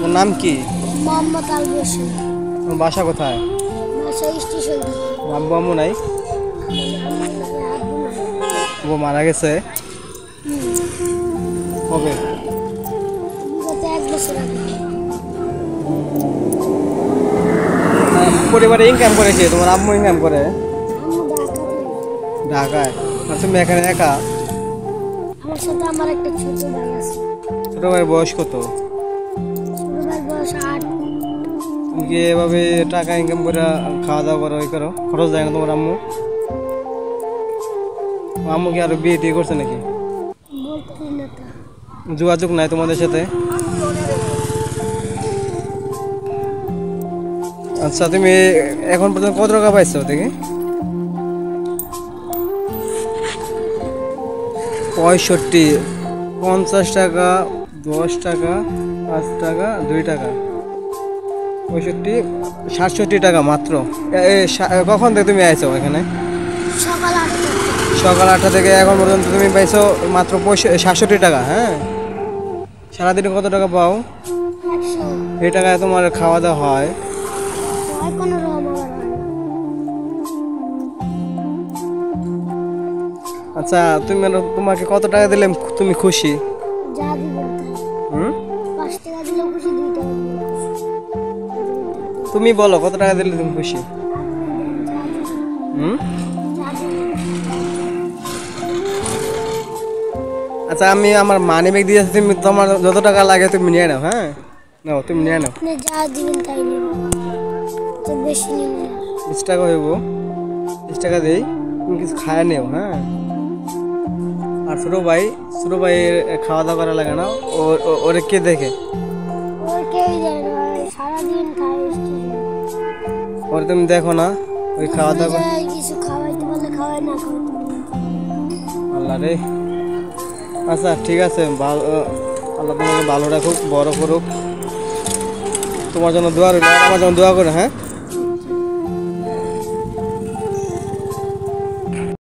তোর নাম কি? মোহাম্মদ আল বশির। তোর বাসা কোথায়? বাসা স্টেশন। আব্বু আম্মু নাই? ও মারা গেছে কবে? গত 1 বছর আগে। পরিবারে ইনকাম করেছে তোমার আম্মু ইনকাম করে? আম্মু ঢাকায়। আর তুমি এখানে একা? আমার সাথে আমার একটা ছোট ভাই আছে। ছোট ভাই বয়স কত? ছোট ভাই বয়স 8। তুমি কি এভাবে টাকা ইনকাম করে খাওয়া দাওয়া করো এই করো, খরচ যায় না তোমার আম্মু? আম্মু কি আরো বিয়ে টিয়ে করছে নাকি? বলতে না তা। যোগাযোগ নাই তোমাদের সাথে? আচ্ছা তুমি এখন পর্যন্ত কত টাকা পাইছো দেখি? 65, 50 টাকা, 10 টাকা, 5 টাকা, 2 টাকা, 65, 67 টাকা মাত্র। কখন থেকে তুমি আইছো এখানে? সকাল 8টা। সকাল 8টা থেকে এখন পর্যন্ত তুমি পাইছো মাত্র 67 টাকা। হ্যাঁ, সারাদিনে কত টাকা পাও? 100। এই টাকায় তোমার খাওয়া দাওয়া হয়? কোনো রকম আবার হয় না। আচ্ছা তোমাকে কত টাকা দিলে তুমি খুশি? যা দিবেন তাই। 5 টাকা দিলেও খুশি, 2 টাকা দিলেও খুশি। তুমি বলো কত টাকা দিলে তুমি খুশি? আচ্ছা আমি আমার মানি ব্যাগ দিয়ে তুমি তোমার যত টাকা লাগে তুমি নিয়ে নাও। হ্যাঁ নাও, তুমি নিয়ে নাও। আপনি যা দিবেন তাই নিব, তো বেশি নিব না। 20 টাকা হইব, 20 টাকা দেই, তুমি কিছু খায় নেও। হ্যাঁ, আর ছোট ভাই খাওয়া দাওয়া করা লাগে না? ওরে কে দেখে? ওর কেউই যায় না, সারাদিন খায় স্টেশনে। ওরে তুমি দেখো না? ওই খাওয়া দাওয়া কিছু খাওয়াইতে বললে খাওয়াই, না খাওয়াইতে বললে খাওয়াই। আল্লাহ রে। আচ্ছা ঠিক আছে, ভালো, আল্লাহ তোমাকে ভালো রাখুক, বড় করুক। তোমার জন্য দোয়া রইল, আমার জন্য দোয়া করে। হ্যাঁ।